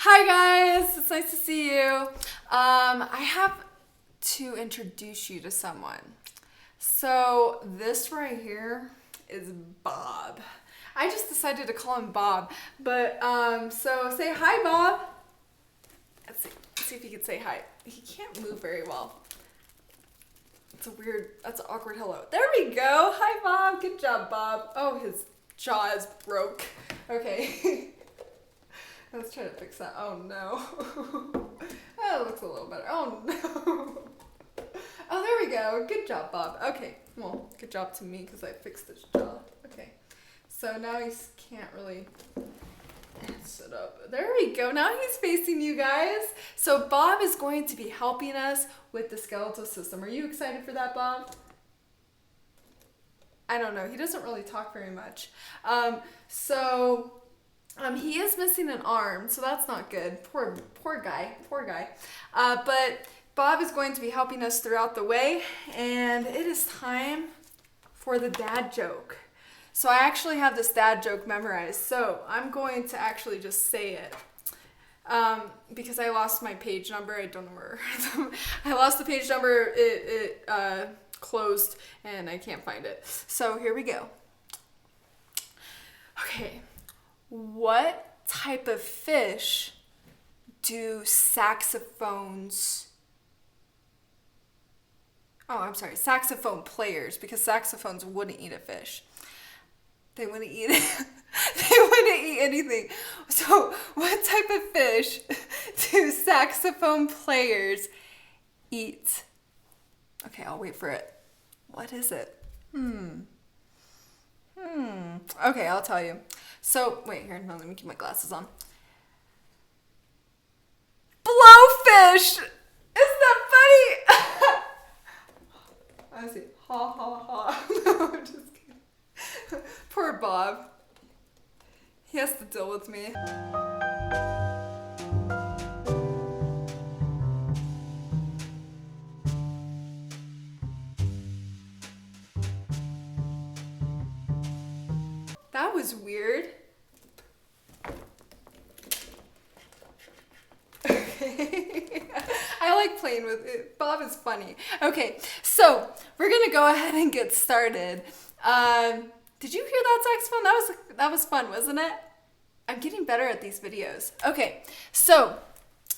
Hi guys, it's nice to see you. I have to introduce you to someone. So this right here is Bob. I just decided to call him Bob, but so say hi, Bob. Let's see if he can say hi. He can't move very well. That's an awkward hello. There we go. Hi, Bob. Good job, Bob. Oh, his jaw is broke. Okay. Let's try to fix that. Oh no. Oh, it looks a little better. Oh no. Oh, there we go. Good job, Bob. Okay. Well, good job to me because I fixed his jaw. Okay. So now he can't really sit up. There we go. Now he's facing you guys. So Bob is going to be helping us with the skeletal system. Are you excited for that, Bob? I don't know. He doesn't really talk very much. He is missing an arm, so that's not good. Poor guy. But Bob is going to be helping us throughout the way, and it is time for the dad joke. So I actually have this dad joke memorized, so I'm going to actually just say it. Because I lost my page number. I don't know where. I lost the page number. It closed, and I can't find it. So here we go. Okay. What type of fish do saxophone players, because saxophones wouldn't eat a fish. They wouldn't eat it. They wouldn't eat anything. So what type of fish do saxophone players eat? Okay, I'll wait for it. What is it? Okay, I'll tell you. So, wait, here, no, let me keep my glasses on. Blowfish! Isn't that funny? I see. Ha, ha, ha. No, I'm just kidding. Poor Bob. He has to deal with me. That was weird. Okay. I like playing with it. Bob is funny. Okay, so we're gonna go ahead and get started. Did you hear that saxophone? That was fun, wasn't it? I'm getting better at these videos. Okay, so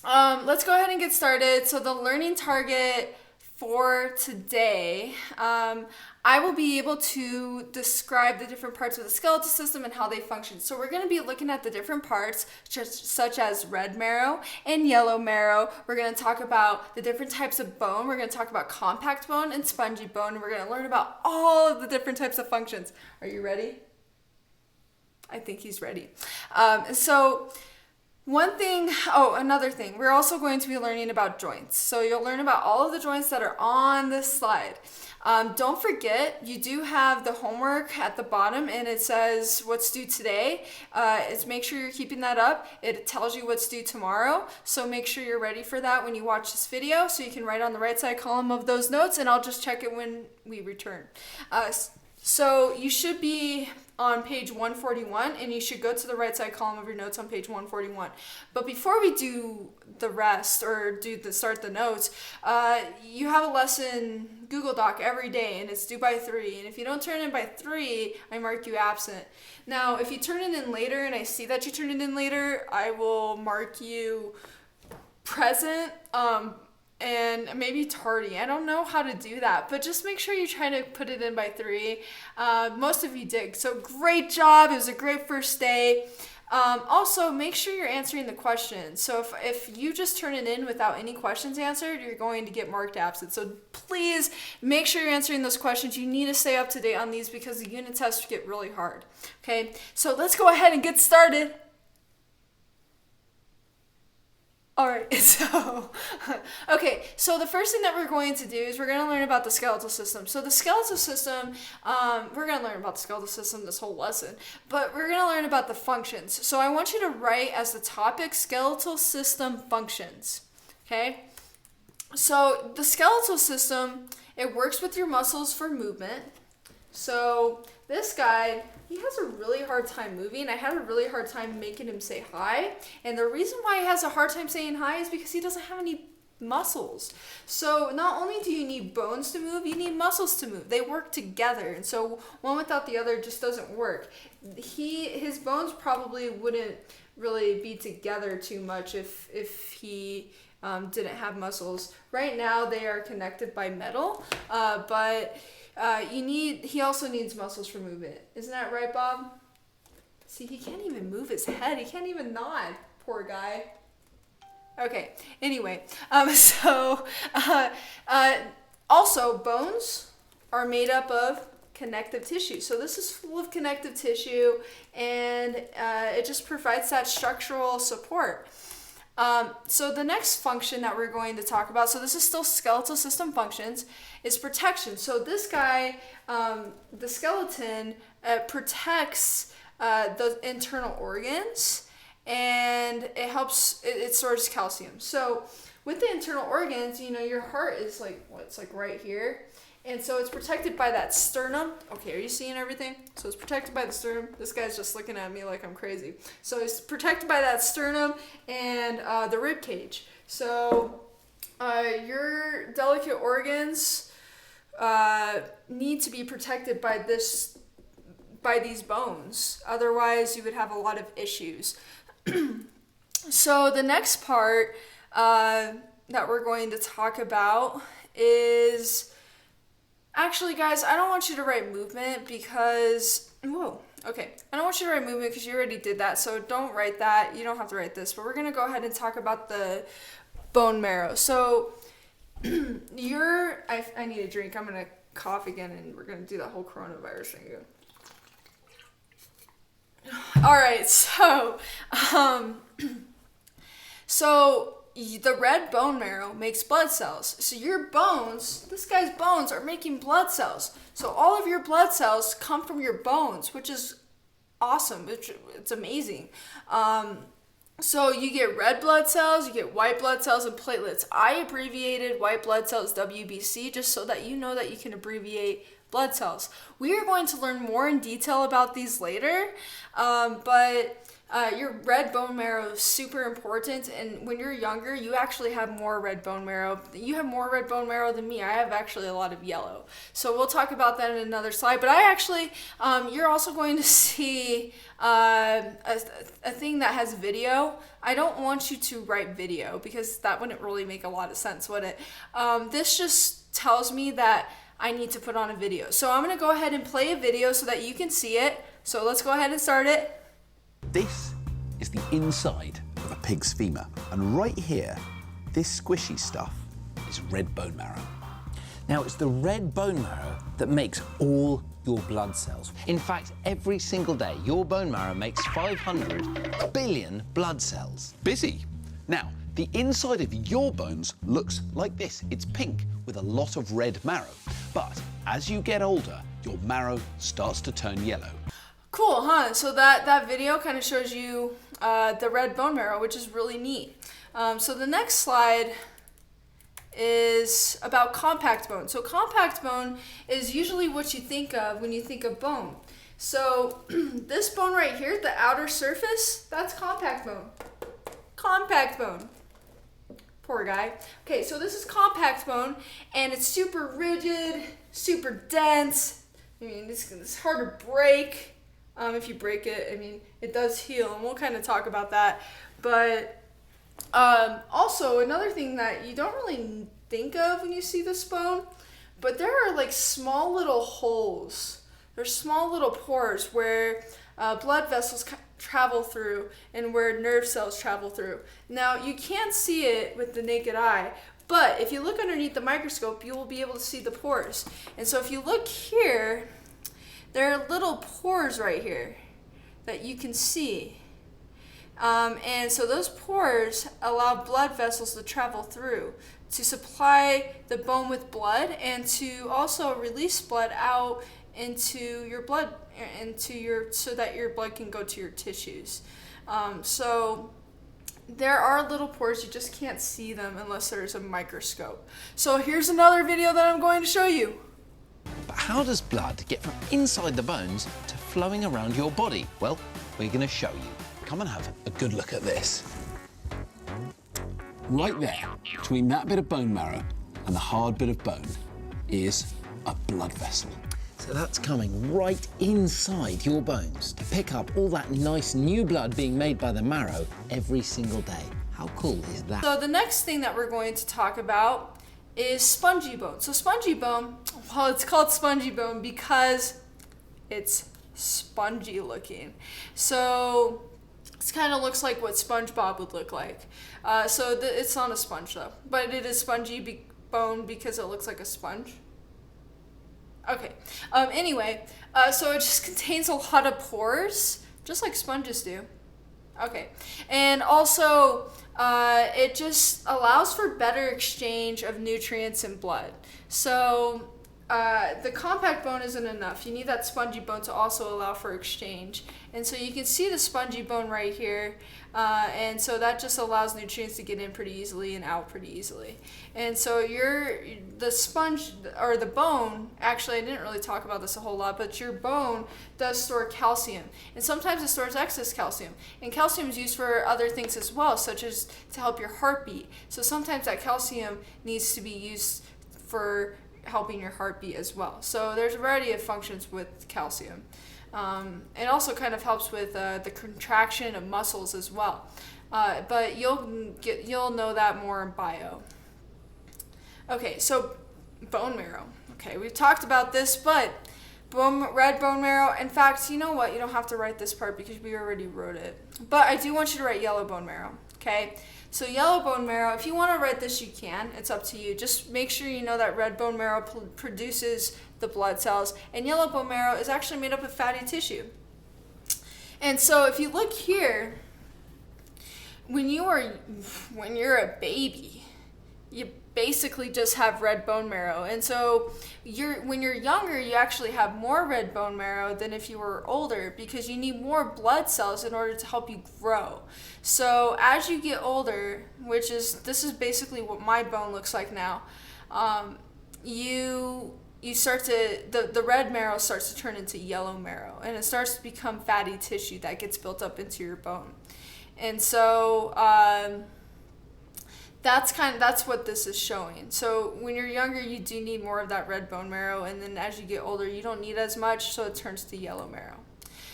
let's go ahead and get started. So the learning target for today, I will be able to describe the different parts of the skeletal system and how they function. So we're going to be looking at the different parts, such as red marrow and yellow marrow. We're going to talk about the different types of bone. We're going to talk about compact bone and spongy bone. And we're going to learn about all of the different types of functions. Are you ready? I think he's ready. Another thing, we're also going to be learning about joints. So you'll learn about all of the joints that are on this slide. Don't forget, you do have the homework at the bottom, and it says what's due today. Make sure you're keeping that up. It tells you what's due tomorrow. So make sure you're ready for that when you watch this video, so you can write on the right side column of those notes, and I'll just check it when we return. So you should be on page 141, and you should go to the right side column of your notes on page 141. But before we do the rest or start the notes, you have a lesson Google Doc every day, and it's due by 3. And if you don't turn in by 3, I mark you absent. Now, if you turn it in later and I see that you turn it in later, I will mark you present, and maybe tardy. I don't know how to do that, but just make sure you try to put it in by 3. Most of you did, so great job. It was a great first day. Also, make sure you're answering the questions. So if you just turn it in without any questions answered, you're going to get marked absent. So please make sure you're answering those questions. You need to stay up to date on these because the unit tests get really hard. Okay, so let's go ahead and get started. All right, so the first thing that we're going to do is we're going to learn about the skeletal system. So the skeletal system, we're going to learn about the skeletal system this whole lesson, but we're going to learn about the functions. So I want you to write as the topic skeletal system functions, okay? So the skeletal system, it works with your muscles for movement. So this guy, he has a really hard time moving. I had a really hard time making him say hi. And the reason why he has a hard time saying hi is because he doesn't have any muscles. So not only do you need bones to move, you need muscles to move. They work together. And so one without the other just doesn't work. His bones probably wouldn't really be together too much if he didn't have muscles. Right now they are connected by metal, but he also needs muscles for movement. Isn't that right, Bob? See, he can't even move his head. He can't even nod. Poor guy. Okay, anyway, also bones are made up of connective tissue. So this is full of connective tissue, and it just provides that structural support. So the next function that we're going to talk about, so this is still skeletal system functions, is protection. So this guy, the skeleton, protects the internal organs, and it helps, it stores calcium. So with the internal organs, you know, your heart is like, it's like right here. And so it's protected by that sternum. Okay, are you seeing everything? So it's protected by the sternum. This guy's just looking at me like I'm crazy. So it's protected by that sternum and the rib cage. So your delicate organs need to be protected by these bones. Otherwise, you would have a lot of issues. So the next part that we're going to talk about is... Actually, guys, I don't want you to write movement because... Whoa, okay. I don't want you to write movement because you already did that, so don't write that. You don't have to write this, but we're going to go ahead and talk about the bone marrow. So, I need a drink. I'm going to cough again, and we're going to do that whole coronavirus thing again. All right, so the red bone marrow makes blood cells. So your bones, this guy's bones are making blood cells. So all of your blood cells come from your bones, which is awesome. It's amazing. So you get red blood cells, you get white blood cells, and platelets. I abbreviated white blood cells WBC just so that you know that you can abbreviate blood cells. We are going to learn more in detail about these later, but your red bone marrow is super important, and when you're younger, you actually have more red bone marrow. You have more red bone marrow than me. I have actually a lot of yellow. So we'll talk about that in another slide, but I actually, you're also going to see a thing that has video. I don't want you to write video because that wouldn't really make a lot of sense, would it? This just tells me that I need to put on a video. So I'm going to go ahead and play a video so that you can see it. So let's go ahead and start it. This is the inside of a pig's femur, and right here, this squishy stuff is red bone marrow. Now, it's the red bone marrow that makes all your blood cells. In fact, every single day, your bone marrow makes 500 billion blood cells. Busy. Now, the inside of your bones looks like this. It's pink with a lot of red marrow. But as you get older, your marrow starts to turn yellow. Cool, huh? So that video kind of shows you the red bone marrow, which is really neat. So the next slide is about compact bone. So compact bone is usually what you think of when you think of bone. So this bone right here, the outer surface, that's compact bone. Compact bone. Poor guy. Okay, so this is compact bone, and it's super rigid, super dense. I mean, it's hard to break. If you break it, I mean, it does heal, and we'll kind of talk about that. But also, another thing that you don't really think of when you see this bone, but there are like small little holes. There's small little pores where blood vessels travel through and where nerve cells travel through. Now, you can't see it with the naked eye, but if you look underneath the microscope, you will be able to see the pores. And so if you look here, there are little pores right here that you can see. And so those pores allow blood vessels to travel through to supply the bone with blood and to also release blood out into your blood, so that your blood can go to your tissues. So there are little pores, you just can't see them unless there's a microscope. So here's another video that I'm going to show you. But how does blood get from inside the bones to flowing around your body? Well, we're going to show you. Come and have a good look at this. Right there, between that bit of bone marrow and the hard bit of bone, is a blood vessel. So that's coming right inside your bones to pick up all that nice new blood being made by the marrow every single day. How cool is that? So the next thing that we're going to talk about is spongy bone. So spongy bone, well, it's called spongy bone because it's spongy looking. So it kind of looks like what SpongeBob would look like. It's not a sponge though, but it is spongy bone because it looks like a sponge. Okay. Anyway, so it just contains a lot of pores, just like sponges do. Okay. And also, it just allows for better exchange of nutrients in blood. So the compact bone isn't enough. You need that spongy bone to also allow for exchange. And so you can see the spongy bone right here. And so that just allows nutrients to get in pretty easily and out pretty easily. And so the sponge, or the bone, actually I didn't really talk about this a whole lot, but your bone does store calcium. And sometimes it stores excess calcium. And calcium is used for other things as well, such as to help your heartbeat. So sometimes that calcium needs to be used for helping your heartbeat as well. So there's a variety of functions with calcium. It also kind of helps with the contraction of muscles as well. But you'll know that more in bio. Okay, so bone marrow. Okay, we've talked about this, but red bone marrow. In fact, you know what? You don't have to write this part because we already wrote it. But I do want you to write yellow bone marrow. Okay, so yellow bone marrow, if you want to write this, you can. It's up to you. Just make sure you know that red bone marrow produces the blood cells, and yellow bone marrow is actually made up of fatty tissue. And so if you look here, when you're a baby, you basically just have red bone marrow. And so when you're younger, you actually have more red bone marrow than if you were older, because you need more blood cells in order to help you grow. So as you get older, this is basically what my bone looks like now, you start to, the red marrow starts to turn into yellow marrow, and it starts to become fatty tissue that gets built up into your bone. And so that's what this is showing. So when you're younger, you do need more of that red bone marrow, and then as you get older, you don't need as much, so it turns to yellow marrow.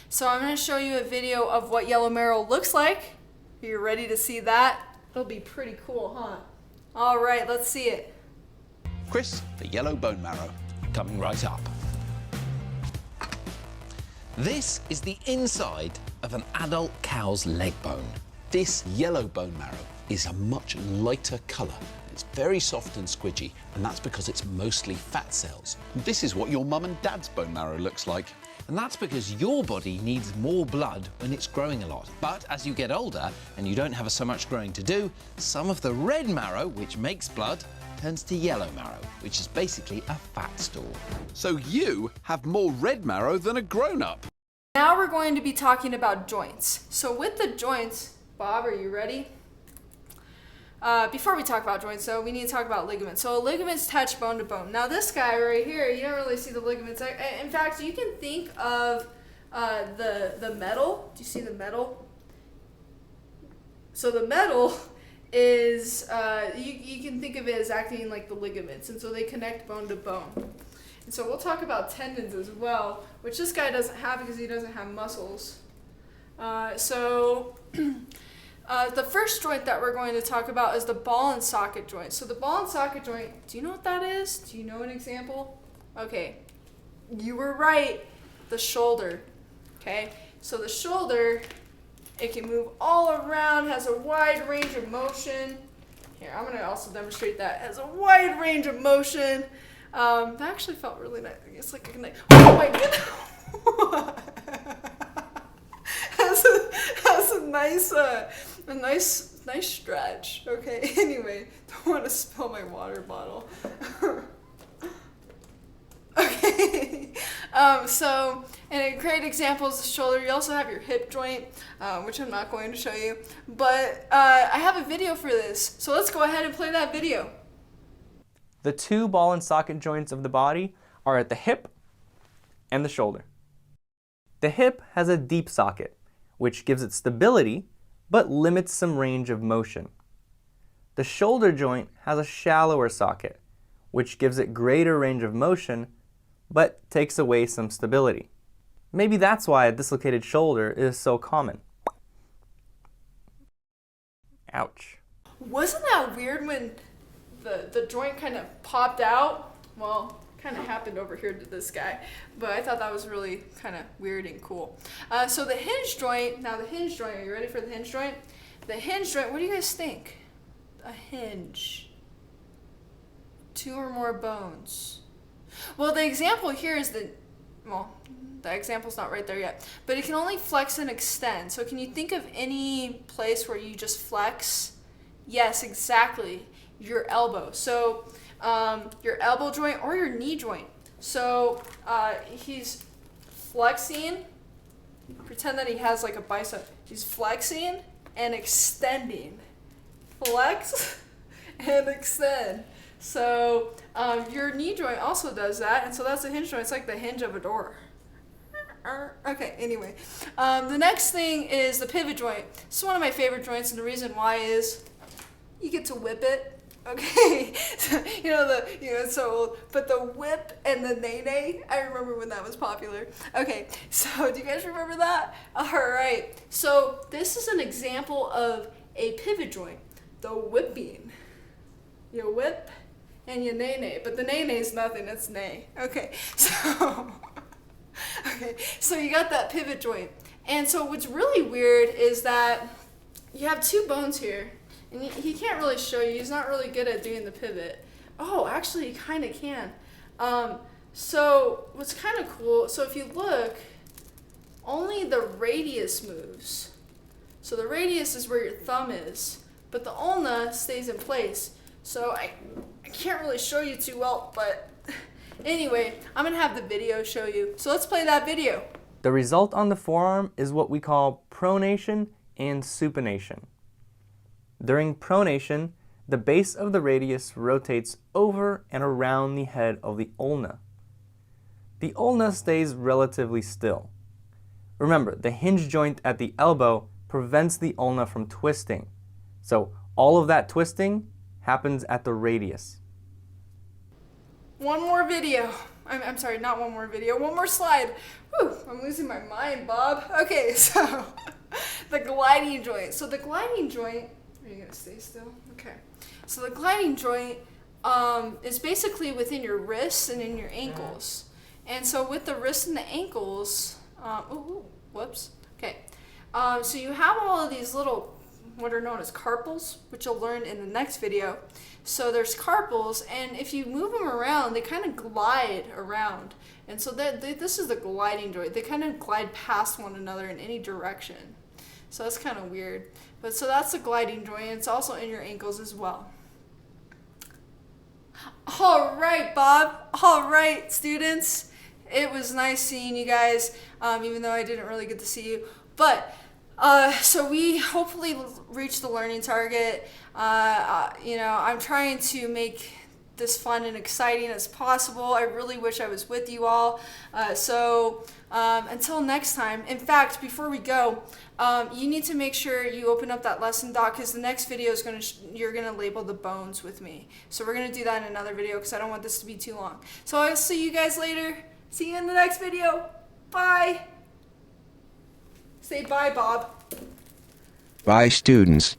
So I'm going to show you a video of what yellow marrow looks like. Are you ready to see that? It'll be pretty cool, huh? All right, let's see it. Chris, the yellow bone marrow. Coming right up. This is the inside of an adult cow's leg bone. This yellow bone marrow is a much lighter colour. It's very soft and squidgy, and that's because it's mostly fat cells. This is what your mum and dad's bone marrow looks like. And that's because your body needs more blood when it's growing a lot. But as you get older and you don't have so much growing to do, some of the red marrow, which makes blood, turns to yellow marrow, which is basically a fat store. So you have more red marrow than a grown-up. Now we're going to be talking about joints. So with the joints, Bob, are you ready? Before we talk about joints, though, we need to talk about ligaments. So ligaments attach bone to bone. Now this guy right here, you don't really see the ligaments. In fact, you can think of the metal. Do you see the metal? So the metal is, you can think of it as acting like the ligaments, and so they connect bone to bone. And so we'll talk about tendons as well, which this guy doesn't have because he doesn't have muscles. The first joint that we're going to talk about is the ball and socket joint. So the ball and socket joint, do you know what that is? Do you know an example? Okay, you were right, the shoulder. Okay, so the shoulder, it can move all around, has a wide range of motion. Here, I'm going to also demonstrate that. It has a wide range of motion. That actually felt really nice. It's like a nice, oh my goodness. has a nice stretch. Okay, anyway, don't want to spill my water bottle. Okay, and a great example is the shoulder. You also have your hip joint, which I'm not going to show you, but I have a video for this, so let's go ahead and play that video. The two ball and socket joints of the body are at the hip and the shoulder. The hip has a deep socket, which gives it stability but limits some range of motion. The shoulder joint has a shallower socket, which gives it greater range of motion but takes away some stability. Maybe that's why a dislocated shoulder is so common. Ouch. Wasn't that weird when the joint kind of popped out? Well, kind of happened over here to this guy, but I thought that was really kind of weird and cool. So the hinge joint, now the hinge joint, are you ready for the hinge joint? The hinge joint, what do you guys think? A hinge. 2 or more bones. Well, the example here is the example's not right there yet, but it can only flex and extend. So can you think of any place where you just flex? Yes, exactly. Your elbow. So your elbow joint or your knee joint. So he's flexing. Pretend that he has like a bicep. He's flexing and extending. Flex and extend. So your knee joint also does that, and so that's a hinge joint. It's like the hinge of a door. Okay, anyway. The next thing is the pivot joint. This is one of my favorite joints, and the reason why is you get to whip it. Okay, it's so old, but the whip and the nay-nay, I remember when that was popular. Okay, so do you guys remember that? All right, so this is an example of a pivot joint, the whipping. You whip and you nay-nay, but the nay-nay is nothing, it's nay. Okay, so you got that pivot joint. And so what's really weird is that you have 2 bones here. And he can't really show you. He's not really good at doing the pivot. Oh, actually, he kind of can. So what's kind of cool, so if you look, only the radius moves. So the radius is where your thumb is, but the ulna stays in place. So I can't really show you too well, but anyway, I'm going to have the video show you. So let's play that video. The result on the forearm is what we call pronation and supination. During pronation, the base of the radius rotates over and around the head of the ulna. The ulna stays relatively still. Remember, the hinge joint at the elbow prevents the ulna from twisting. So all of that twisting happens at the radius. One more video. I'm sorry, not one more video, one more slide. Whew, I'm losing my mind, Bob. Okay, so the gliding joint. So the gliding joint, are you gonna stay still? Okay. So the gliding joint is basically within your wrists and in your ankles. And so with the wrists and the ankles, whoops. Okay. So you have all of these little, what are known as carpals, which you'll learn in the next video. So there's carpals, and if you move them around, they kind of glide around. And so this is the gliding joint. They kind of glide past one another in any direction. So that's kind of weird. But so that's the gliding joint. It's also in your ankles as well. All right, Bob. All right, students. It was nice seeing you guys, even though I didn't really get to see you. But so we hopefully reached the learning target. I'm trying to make this fun and exciting as possible. I really wish I was with you all. Until next time. In fact, before we go, you need to make sure you open up that lesson doc, because the next video is you're gonna label the bones with me. So we're gonna do that in another video because I don't want this to be too long. So I'll see you guys later. See you in the next video. Bye. Say bye, Bob. Bye, students.